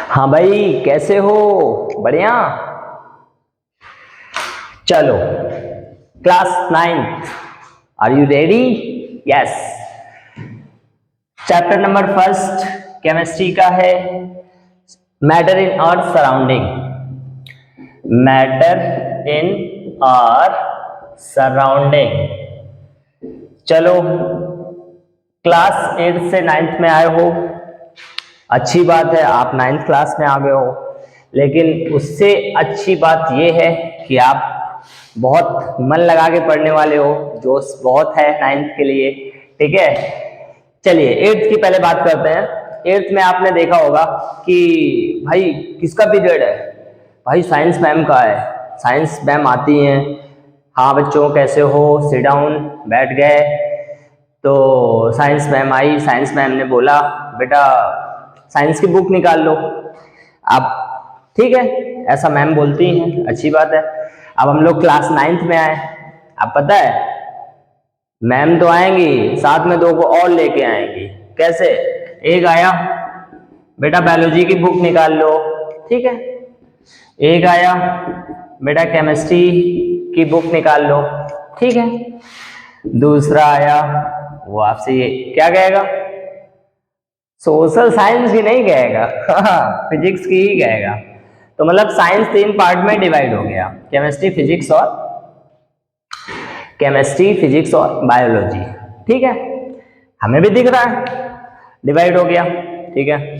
हाँ भाई, कैसे हो? बढ़िया। चलो, class 9th, are you ready? Yes. Chapter number first chemistry का है, matter in our surrounding. Matter in our surrounding. चलो, क्लास 8 से 9th में आए हो, अच्छी बात है, आप 9th क्लास में आ गए हो। लेकिन उससे अच्छी बात यह है कि आप बहुत मन लगा के पढ़ने वाले हो, जोश बहुत है 9th के लिए। ठीक है, चलिए 8th की पहले बात करते हैं। 8th में आपने देखा होगा कि भाई किसका पीरियड है? भाई साइंस मैम का है। साइंस मैम आती हैं, हाँ बच्चों कैसे हो, सिट डाउन, बैठ गए। तो साइंस मैम आई, साइंस मैम ने बोला बेटा साइंस की बुक निकाल लो। अब ठीक है, ऐसा मैम बोलती हैं, अच्छी बात है। अब हम लोग क्लास 9th में आए, अब पता है मैम तो आएंगी, साथ में 2 को और लेके आएंगी। कैसे? एक आया बेटा बायोलॉजी की बुक निकाल लो, ठीक है। एक आया बेटा केमिस्ट्री की बुक निकाल लो, ठीक है। दूसरा आया, वो आपसे ये क्या कहेगा? सोशल साइंस की नहीं कहेगा, फिजिक्स की ही कहेगा। तो मतलब साइंस 3 पार्ट में डिवाइड हो गया, केमिस्ट्री फिजिक्स और बायोलॉजी। ठीक है, हमें भी दिख रहा है डिवाइड हो गया। ठीक है,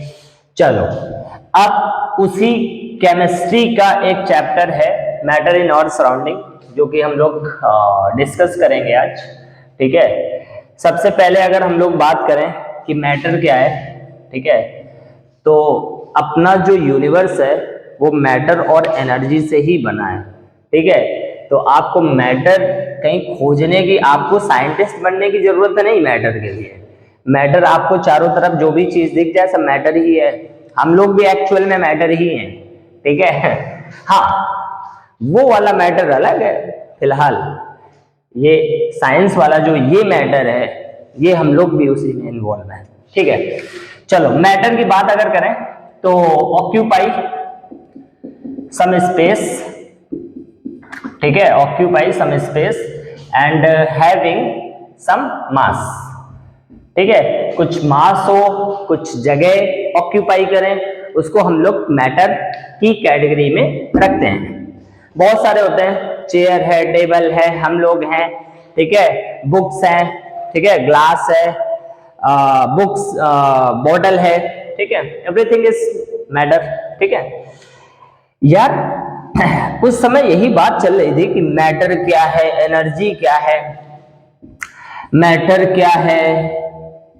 चलो अब उसी केमिस्ट्री का एक चैप्टर है मैटर इन आवर सराउंडिंग, जो कि हम लोग डिस्कस करेंगे आज। ठीक है, सबसे पहले अगर हम लोग बात करें कि मैटर क्या है, ठीक है, तो अपना जो यूनिवर्स है वो मैटर और एनर्जी से ही बना है। ठीक है, तो आपको मैटर कहीं खोजने की, आपको साइंटिस्ट बनने की जरूरत नहीं मैटर के लिए। मैटर आपको चारों तरफ जो भी चीज दिख जाए सब मैटर ही है। हम लोग भी एक्चुअल में मैटर ही हैं। ठीक है, हाँ वो वाला मैटर अलग है। फिलहाल ये साइंस वाला जो ये मैटर है, ये हम लोग भी उसी में इन्वॉल्व हैं। ठीक है, चलो मैटर की बात अगर करें तो ऑक्यूपाई सम स्पेस, ठीक है, occupy some space and having some mass. ठीक है, कुछ मास हो, कुछ जगह ऑक्यूपाई करें, उसको हम लोग मैटर की कैटेगरी में रखते हैं। बहुत सारे होते हैं, चेयर है, टेबल है, हम लोग हैं, ठीक है, बुक्स हैं, ठीक है, ग्लास है, बुक्स, बॉटल है, ठीक है, एवरीथिंग इज मैटर। ठीक है यार, उस समय यही बात चल रही थी कि मैटर क्या है, एनर्जी क्या है, मैटर क्या है,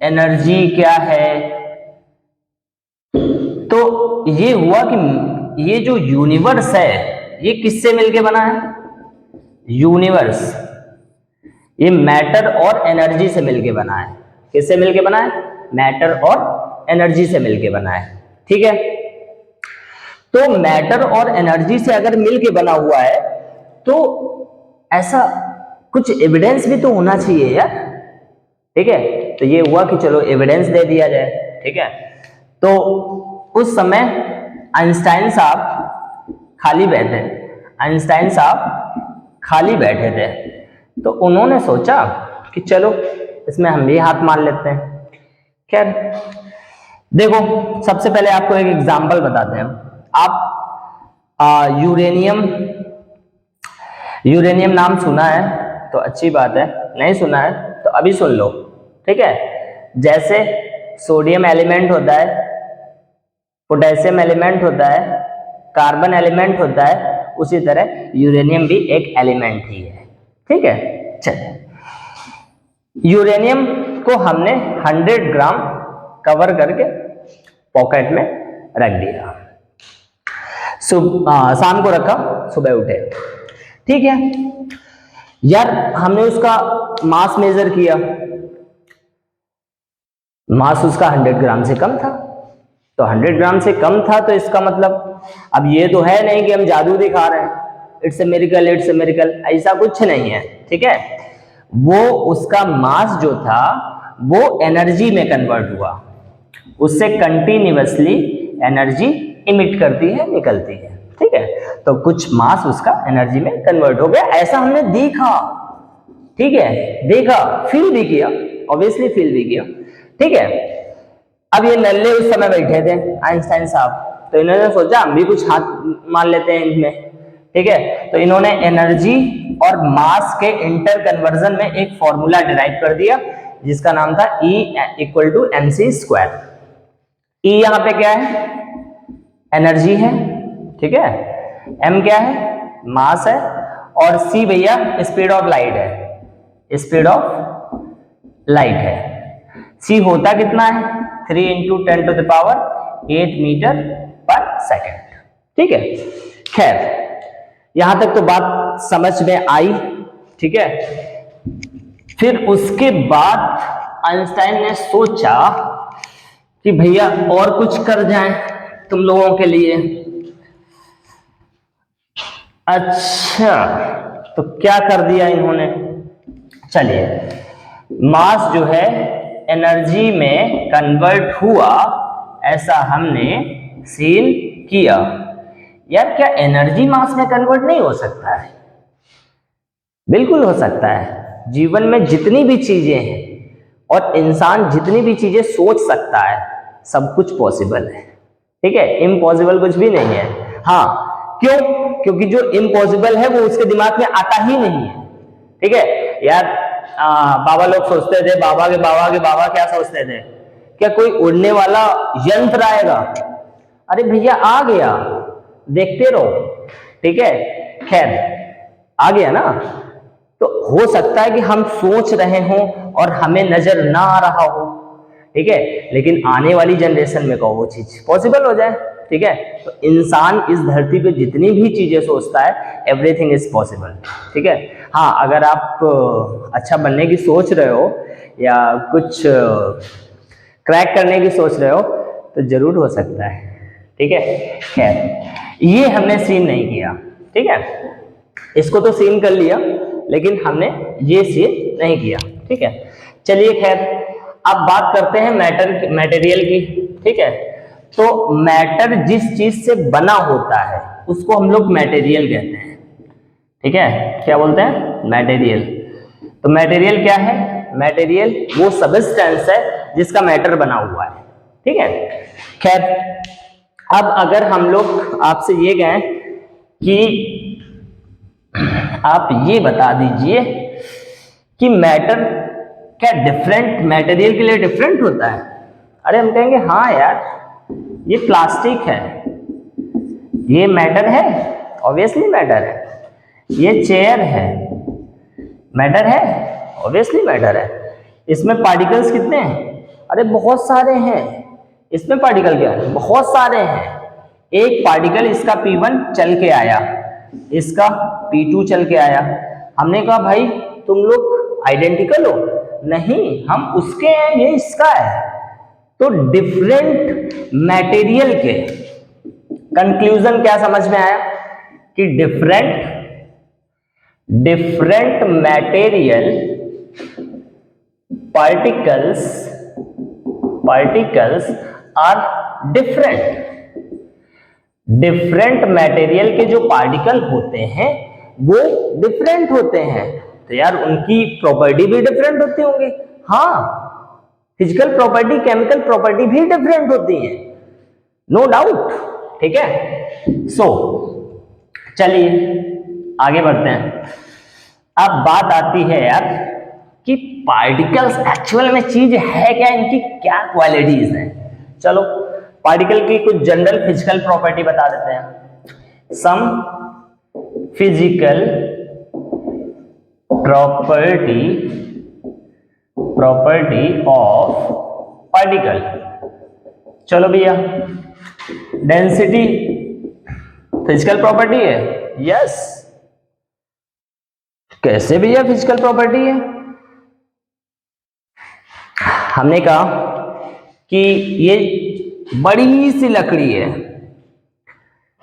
एनर्जी क्या है। तो ये हुआ कि ये जो यूनिवर्स है ये किससे मिलके बना है? यूनिवर्स ये मैटर और एनर्जी से मिलके बना है। किससे मिलके बना है? मैटर और एनर्जी से मिलके बना है। ठीक है, तो मैटर और एनर्जी से अगर मिलके बना हुआ है तो ऐसा कुछ एविडेंस भी तो होना चाहिए यार। ठीक है, तो ये हुआ कि चलो एविडेंस दे दिया जाए। ठीक है, तो उस समय आइंस्टाइन साहब खाली बैठे, आइंस्टाइन साहब खाली बैठे थे, तो उन्होंने सोचा कि चलो इसमें हम भी हाथ मार लेते हैं। खैर देखो, सबसे पहले आपको एक एग्जांपल बताते हैं। आप यूरेनियम नाम सुना है तो अच्छी बात है, नहीं सुना है तो अभी सुन लो। ठीक है, जैसे सोडियम एलिमेंट होता है, पोटेशियम एलिमेंट होता है, कार्बन एलिमेंट होता है, उसी तरह यूरेनियम भी एक एलिमेंट ही है। ठीक है, चलिए यूरेनियम को हमने 100 ग्राम कवर करके पॉकेट में रख दिया, शाम को रखा, सुबह उठे। ठीक है यार, हमने उसका मास मेजर किया, मास उसका 100 ग्राम से कम था। तो 100 ग्राम से कम था तो इसका मतलब अब ये तो है नहीं कि हम जादू दिखा रहे हैं, it's a miracle, it's a miracle, ऐसा कुछ नहीं है। ठीक है, वो उसका मास जो था वो एनर्जी में कन्वर्ट हुआ, उससे कंटिन्यूअसली एनर्जी इमिट करती है, निकलती है। ठीक है, तो कुछ मास उसका एनर्जी में कन्वर्ट हो गया, ऐसा हमने देखा। ठीक है, देखा, फील भी किया, ऑब्वियसली फील भी किया। ठीक है, अब ये नल्ले उस समय बैठे थे आइंस्टाइन साहब, तो इन्होंने सोचा हम भी कुछ हाथ मान लेते हैं इनमें। ठीक है, तो इन्होंने एनर्जी और मास के इंटर कन्वर्जन में एक फॉर्मूला डिराइव कर दिया जिसका नाम था E = mc²। E यहां पे क्या है, एनर्जी है। ठीक है, m क्या है, मास है, और c भैया स्पीड ऑफ लाइट है, स्पीड ऑफ लाइट है। c होता कितना है, 3 × 10⁸ मीटर पर सेकेंड। ठीक है, खैर यहां तक तो बात समझ में आई। ठीक है, फिर उसके बाद आइंस्टाइन ने सोचा कि भैया और कुछ कर जाएं तुम लोगों के लिए। अच्छा, तो क्या कर दिया इन्होंने, चलिए, मास जो है एनर्जी में कन्वर्ट हुआ, ऐसा हमने सीन किया। यार क्या एनर्जी मास में कन्वर्ट नहीं हो सकता है? बिल्कुल हो सकता है। जीवन में जितनी भी चीजें हैं और इंसान जितनी भी चीजें सोच सकता है, सब कुछ पॉसिबल है। ठीक है, इम्पॉसिबल कुछ भी नहीं है। हाँ, क्यों? क्योंकि जो इम्पॉसिबल है वो उसके दिमाग में आता ही नहीं है। ठीक है यार, बाबा लोग सोचते थे, बाबा के बाबा क्या सोचते थे, क्या कोई उड़ने वाला यंत्र आएगा? अरे भैया आ गया, देखते रहो। ठीक है, खैर आ गया ना। तो हो सकता है कि हम सोच रहे हों और हमें नजर ना आ रहा हो। ठीक है, लेकिन आने वाली जनरेशन में कहो वो चीज पॉसिबल हो जाए। ठीक है, तो इंसान इस धरती पे जितनी भी चीजें सोचता है, एवरीथिंग इज पॉसिबल। ठीक है, हाँ, अगर आप अच्छा बनने की सोच रहे हो या कुछ क्रैक करने की सोच रहे हो तो जरूर हो सकता है। ठीक है, खैर ये हमने सीन नहीं किया। ठीक है, इसको तो सीन कर लिया, लेकिन हमने ये सीन नहीं किया। ठीक है, चलिए खैर, अब बात करते हैं मटेरियल की। ठीक है, तो मैटर जिस चीज से बना होता है उसको हम लोग मटेरियल कहते हैं। ठीक है, क्या बोलते हैं, मटेरियल। तो मटेरियल क्या है, मटेरियल वो सब्सटेंस है जिसका मैटर बना हुआ है। ठीक है, खैर अब अगर हम लोग आपसे ये कहें कि आप ये बता दीजिए कि मैटर क्या डिफरेंट मटेरियल के लिए डिफरेंट होता है? अरे हम कहेंगे हाँ यार, ये प्लास्टिक है, ये मैटर है, ऑब्वियसली मैटर है। ये चेयर है, मैटर है, ऑब्वियसली मैटर है। इसमें पार्टिकल्स कितने हैं? अरे बहुत सारे हैं। इसमें पार्टिकल क्या है? बहुत सारे हैं। एक पार्टिकल इसका P1 चल के आया, इसका P2 चल के आया। हमने कहा भाई तुम लोग आइडेंटिकल हो? नहीं, हम उसके हैं, ये इसका है। तो डिफरेंट मटेरियल के कंक्लूजन क्या समझ में आया कि different material particles are different. Different material के जो पार्टिकल होते हैं वो डिफरेंट होते हैं, तो यार उनकी प्रॉपर्टी भी डिफरेंट होती होंगी। हाँ, फिजिकल प्रॉपर्टी, केमिकल प्रॉपर्टी भी डिफरेंट होती है, नो डाउट। ठीक है, सो चलिए आगे बढ़ते हैं। अब बात आती है यार कि पार्टिकल्स एक्चुअल में चीज है क्या, इनकी क्या क्वालिटीज हैं। चलो पार्टिकल की कुछ जनरल फिजिकल प्रॉपर्टी बता देते हैं। Some physical property of particle. चलो भैया, डेंसिटी फिजिकल प्रॉपर्टी है? यस। कैसे भैया फिजिकल प्रॉपर्टी है? हमने कहा कि ये बड़ी सी लकड़ी है,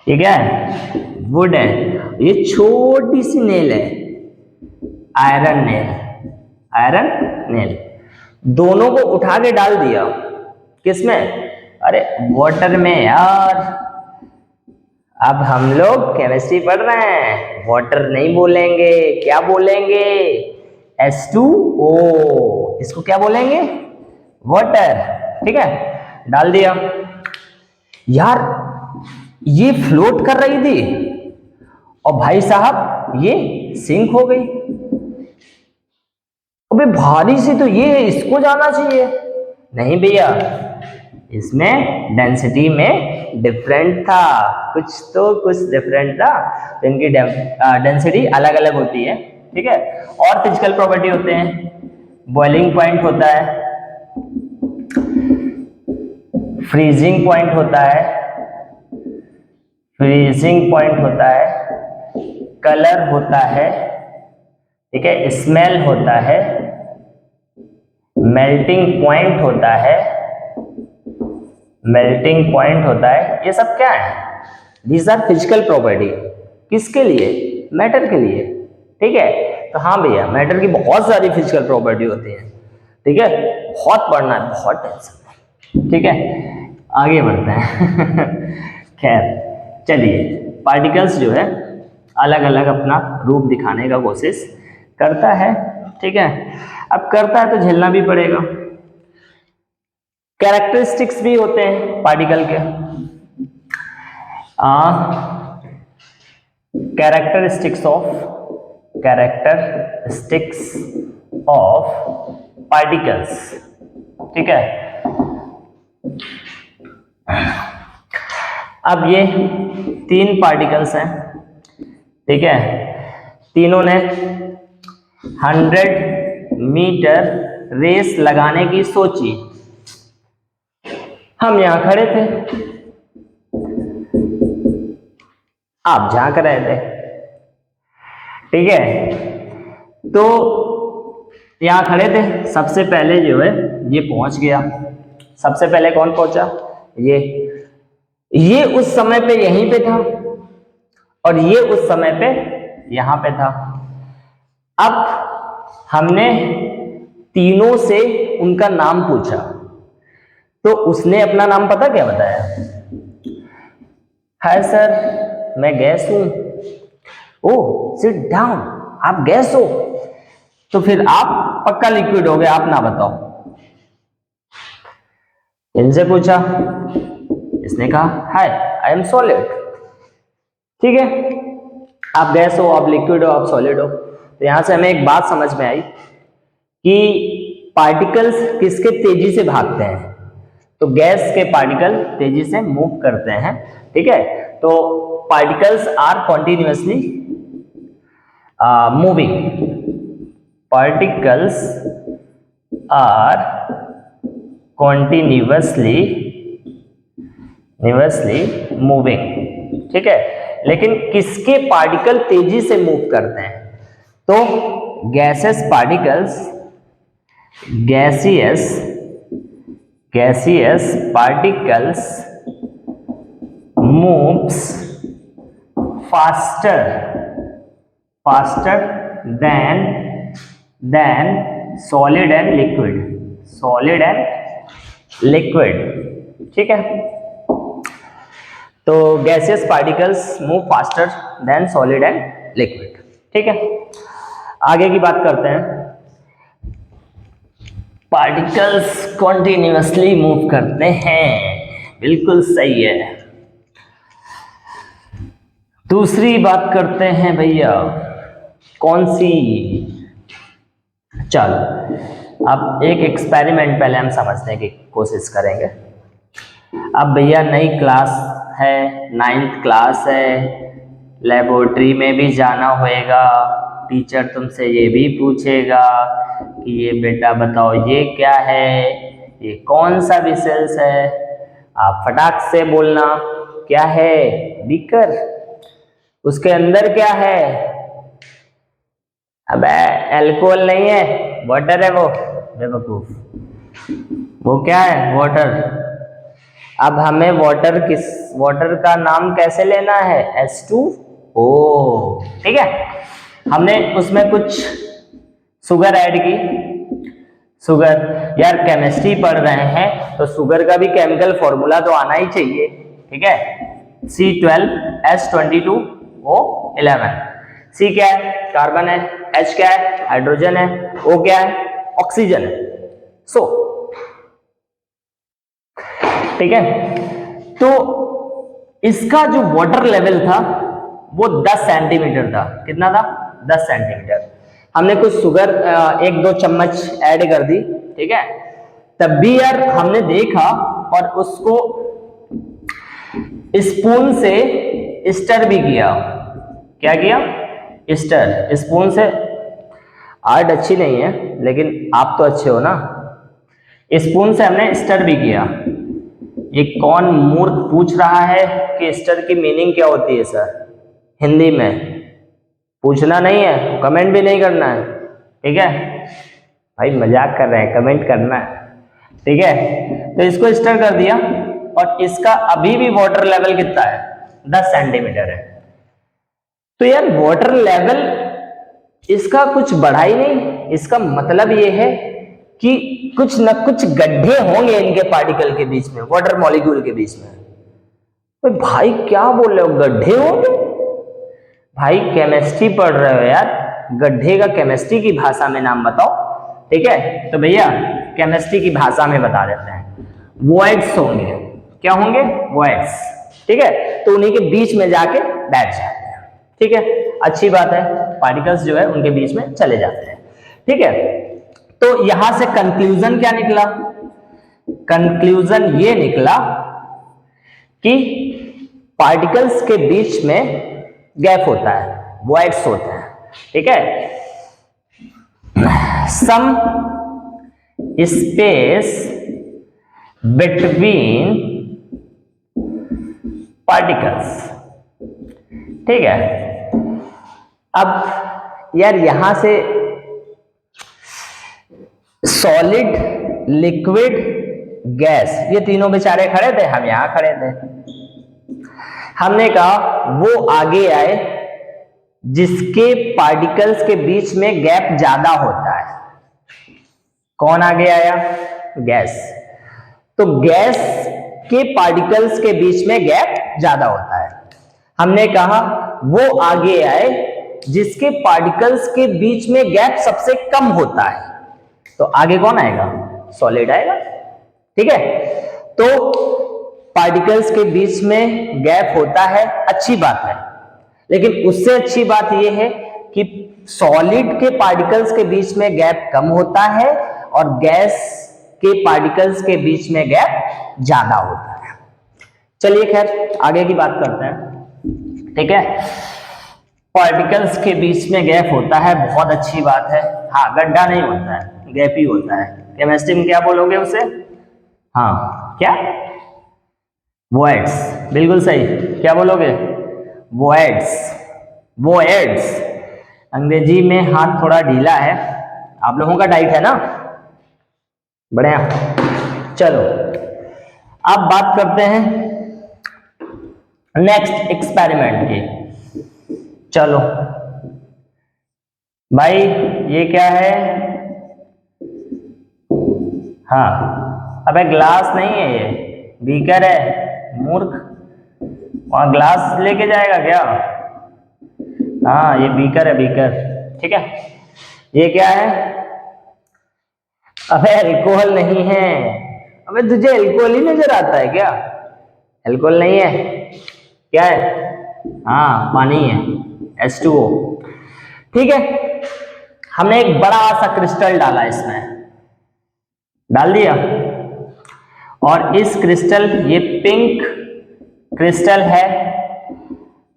ये क्या है, वुड है। ये छोटी सी नेल है, आयरन नेल। दोनों को उठा के डाल दिया किसमें? अरे वाटर में यार। अब हम लोग केमिस्ट्री पढ़ रहे हैं, वाटर नहीं बोलेंगे, क्या बोलेंगे? H2O, इसको क्या बोलेंगे? वाटर। ठीक है, डाल दिया। यार ये फ्लोट कर रही थी और भाई साहब ये सिंक हो गई। अबे भारी सी तो ये है, इसको जाना चाहिए। नहीं भैया, इसमें डेंसिटी में डिफरेंट था, कुछ डिफरेंट था, तो इनकी डेंसिटी अलग अलग होती है। ठीक है, और फिजिकल प्रॉपर्टी होते हैं, बॉइलिंग पॉइंट होता है, फ्रीजिंग पॉइंट होता है, कलर होता है, ठीक है, स्मेल होता है, मेल्टिंग पॉइंट होता है, ये सब क्या है? These are physical property. किसके लिए? मैटर के लिए। ठीक है, तो हाँ भैया, मैटर की बहुत सारी फिजिकल प्रॉपर्टी होती है। ठीक है, बहुत पढ़ना है, बहुत टेंशन है। ठीक है, आगे बढ़ते हैं। खैर चलिए, पार्टिकल्स जो है अलग अलग अपना रूप दिखाने का कोशिश करता है। ठीक है, अब करता है तो झेलना भी पड़ेगा। कैरेक्टरिस्टिक्स भी होते हैं पार्टिकल के। Characteristics of particles. ठीक है, अब ये 3 पार्टिकल्स हैं। ठीक है, तीनों ने 100 मीटर रेस लगाने की सोची। हम यहां खड़े थे, आप झांक रहे थे। ठीक है, तो यहां खड़े थे, सबसे पहले जो है ये पहुंच गया। सबसे पहले कौन पहुंचा? ये उस समय पे यहीं पे था और ये उस समय पे यहां पे था। अब हमने तीनों से उनका नाम पूछा, तो उसने अपना नाम पता क्या बताया? हाय सर, मैं गैस हूं। ओह सिट डाउन, आप गैस हो, तो फिर आप पक्का लिक्विड हो गए, आप ना बताओ। इनसे पूछा, इसने कहा हाय आई एम सॉलिड। ठीक है, आप गैस हो, आप लिक्विड हो, आप सॉलिड हो। तो यहां से हमें एक बात समझ में आई कि पार्टिकल्स किसके तेजी से भागते हैं? तो गैस के पार्टिकल तेजी से मूव करते हैं। ठीक है, तो particles are continuously moving. Particles are continuously moving. ठीक है, लेकिन किसके पार्टिकल तेजी से मूव करते हैं? तो gaseous particles, gaseous particles moves faster than solid and liquid. ठीक है, तो gaseous particles move faster than solid and liquid. ठीक है, आगे की बात करते हैं। पार्टिकल्स कॉन्टिन्यूअसली मूव करते हैं, बिल्कुल सही है। दूसरी बात करते हैं भैया, कौन सी? चलो अब एक एक्सपेरिमेंट पहले हम समझने की कोशिश करेंगे। अब भैया नई क्लास है, 9th क्लास है, लेबोरेटरी में भी जाना होएगा, टीचर तुमसे ये भी पूछेगा कि ये बेटा बताओ ये क्या है, ये कौन सा विसेल्स है। आप फटाक से बोलना, क्या है? बीकर। उसके अंदर क्या है? अबे अल्कोहल नहीं है, वाटर है वो, बेवकूफ। वो क्या है? वाटर। अब हमें वाटर का नाम कैसे लेना है? H2O। ठीक है, हमने उसमें कुछ शुगर ऐड की। शुगर, यार केमिस्ट्री पढ़ रहे हैं तो शुगर का भी केमिकल फॉर्मूला तो आना ही चाहिए। ठीक है, C12H22O11। C क्या है? कार्बन है। H क्या है? हाइड्रोजन है। O क्या है? ऑक्सीजन है। सो ठीक है, तो इसका जो वाटर लेवल था वो 10 सेंटीमीटर था। कितना था? 10 सेंटीमीटर। हमने कुछ शुगर 1-2 चम्मच ऐड कर दी, ठीक है, तब भी यार हमने देखा और उसको स्पून से स्टर भी किया। क्या किया? स्टर, स्पून से। आर्ट अच्छी नहीं है लेकिन आप तो अच्छे हो ना। स्पून से हमने स्टर भी किया। ये कौन मूर्ख पूछ रहा है कि स्टर की मीनिंग क्या होती है सर? हिंदी में पूछना नहीं है, कमेंट भी नहीं करना है, ठीक है भाई, मजाक कर रहे हैं, कमेंट करना है, ठीक है। तो इसको स्टर कर दिया और इसका अभी भी वाटर लेवल कितना है? 10 सेंटीमीटर है। तो यार वाटर लेवल इसका कुछ बढ़ा ही नहीं। इसका मतलब ये है कि कुछ न कुछ गड्ढे होंगे इनके पार्टिकल के बीच में, वाटर मॉलिक्यूल के बीच में। तो भाई क्या बोल रहे हो, गड्ढे होंगे? भाई केमिस्ट्री पढ़ रहे हो यार, गड्ढे का केमिस्ट्री की भाषा में नाम बताओ, ठीक है। तो भैया केमिस्ट्री की भाषा में बता देते हैं, वॉइड्स होंगे। क्या होंगे? वॉइड्स, ठीक है। तो उन्हीं के बीच में जाके बैठ जाते हैं, ठीक है। अच्छी बात है, पार्टिकल्स जो है उनके बीच में चले जाते हैं, ठीक है। तो यहां से कंक्लूजन क्या निकला? कंक्लूजन ये निकला कि पार्टिकल्स के बीच में गैप होता है, वॉइड्स होते हैं, ठीक है। सम स्पेस बिटवीन पार्टिकल्स, ठीक है। अब यार यहां से सॉलिड, लिक्विड, गैस, ये तीनों बेचारे खड़े थे, हम यहां खड़े थे। हमने कहा वो आगे आए जिसके पार्टिकल्स के बीच में गैप ज्यादा होता है। कौन आगे आया? गैस। तो गैस के पार्टिकल्स के बीच में गैप ज्यादा होता है। हमने कहा वो आगे आए जिसके पार्टिकल्स के बीच में गैप सबसे कम होता है। तो आगे कौन आएगा? सॉलिड आएगा, ठीक है। तो पार्टिकल्स के बीच में गैप होता है, अच्छी बात है, लेकिन उससे अच्छी बात यह है कि सॉलिड के पार्टिकल्स के बीच में गैप कम होता है और गैस के पार्टिकल्स के बीच में गैप ज्यादा होता है। चलिए खैर आगे की बात करते हैं, ठीक है। पार्टिकल्स के बीच में गैप होता है, बहुत अच्छी बात है। हाँ, गड्ढा नहीं होता है, गैप ही होता है। केमिस्ट्री में क्या बोलोगे उसे? हाँ, क्या? वॉइड्स, बिल्कुल सही। क्या बोलोगे? Voids, voids. अंग्रेजी में हाथ थोड़ा ढीला है, आप लोगों का टाइट है ना? बढ़िया। चलो अब बात करते हैं नेक्स्ट एक्सपेरिमेंट की। चलो भाई, ये क्या है? हाँ, अबे ग्लास नहीं है, ये बीकर है, मूर्ख। वहां ग्लास लेके जाएगा क्या? हाँ, ये बीकर है, बीकर, ठीक है। ये क्या है? अबे अल्कोहल नहीं है। अबे तुझे अल्कोहल ही नजर आता है क्या? अल्कोहल नहीं है, क्या है? हाँ, पानी है, H2O, ठीक है। हमने एक बड़ा सा क्रिस्टल डाला, इसमें डाल दिया, और इस क्रिस्टल, ये पिंक क्रिस्टल है।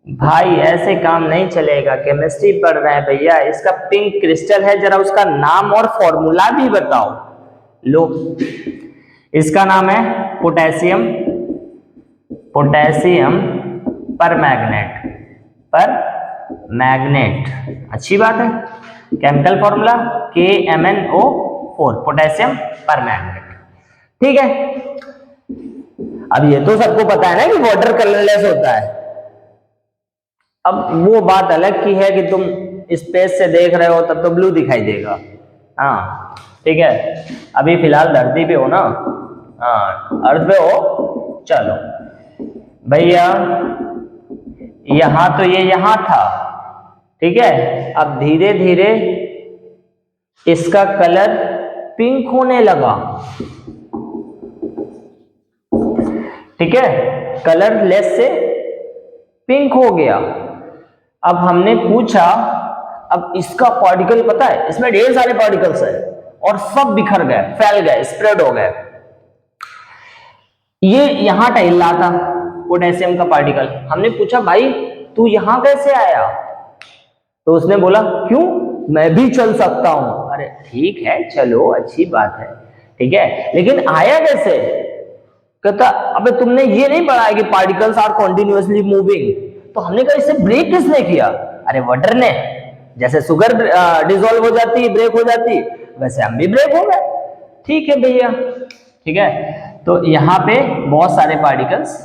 भाई ऐसे काम नहीं चलेगा, केमिस्ट्री पढ़ रहे हैं भैया। इसका पिंक क्रिस्टल है, जरा उसका नाम और फॉर्मूला भी बताओ। लो, इसका नाम है पोटेशियम, पोटेशियम परमैंगनेट, परमैंगनेट, अच्छी बात है। Chemical formula KMnO4, potassium permanganate, ठीक है। अब ये तो सबको पता है ना कि वाटर कलरलेस होता है। अब वो बात अलग की है कि तुम स्पेस से देख रहे हो तब तो ब्लू दिखाई देगा, हाँ, ठीक है। अभी फिलहाल धरती पे हो ना, हाँ, अर्थ पे हो। चलो भैया यहां तो ये यहां था, ठीक है, अब धीरे धीरे इसका कलर पिंक होने लगा, ठीक है, कलर लेस से पिंक हो गया। अब हमने पूछा, अब इसका पार्टिकल पता है, इसमें ढेर सारे पार्टिकल्स है और सब बिखर गए, फैल गए, स्प्रेड हो गए। ये यहां टहल रहा था पोटेशियम का पार्टिकल। हमने पूछा भाई तू यहां कैसे आया, तो उसने बोला क्यों, मैं भी चल सकता हूं। अरे ठीक है, चलो अच्छी बात है, ठीक है, लेकिन आया कैसे? कहता अबे तुमने ये नहीं पढ़ा है कि पार्टिकल्स आर कॉन्टिन्यूअसली मूविंग। तो हमने कहा इससे ब्रेक किसने किया? अरे वाटर ने, जैसे शुगर डिसॉल्व हो जाती, ब्रेक हो जाती, वैसे हम भी ब्रेक हो गए। ठीक है भैया, ठीक है, तो यहाँ पे बहुत सारे पार्टिकल्स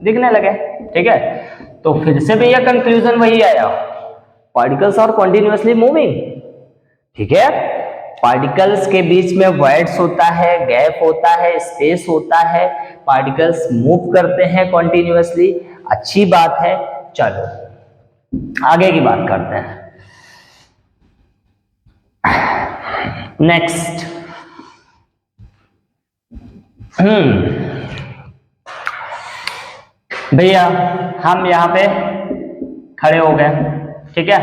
दिखने लगे, ठीक है, तो फिर से भैया कंक्लूजन वही आया, पार्टिकल्स आर कॉन्टिन्यूअसली मूविंग, ठीक है। पार्टिकल्स के बीच में वॉइड्स होता है, गैप होता है, स्पेस होता है, पार्टिकल्स मूव करते हैं कॉन्टिन्यूअसली, अच्छी बात है। चलो आगे की बात करते हैं। नेक्स्ट, भैया हम यहां पे खड़े हो गए, ठीक है,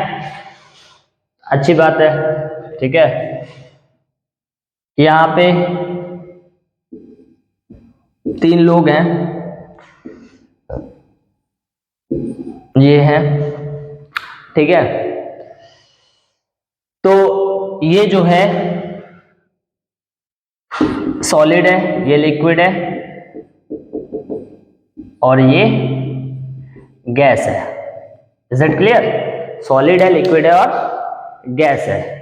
अच्छी बात है, ठीक है, यहां पे 3 लोग हैं, ये है, ठीक है, तो ये जो है सॉलिड है, ये लिक्विड है और ये गैस है। Is it clear? सॉलिड है, लिक्विड है और गैस है।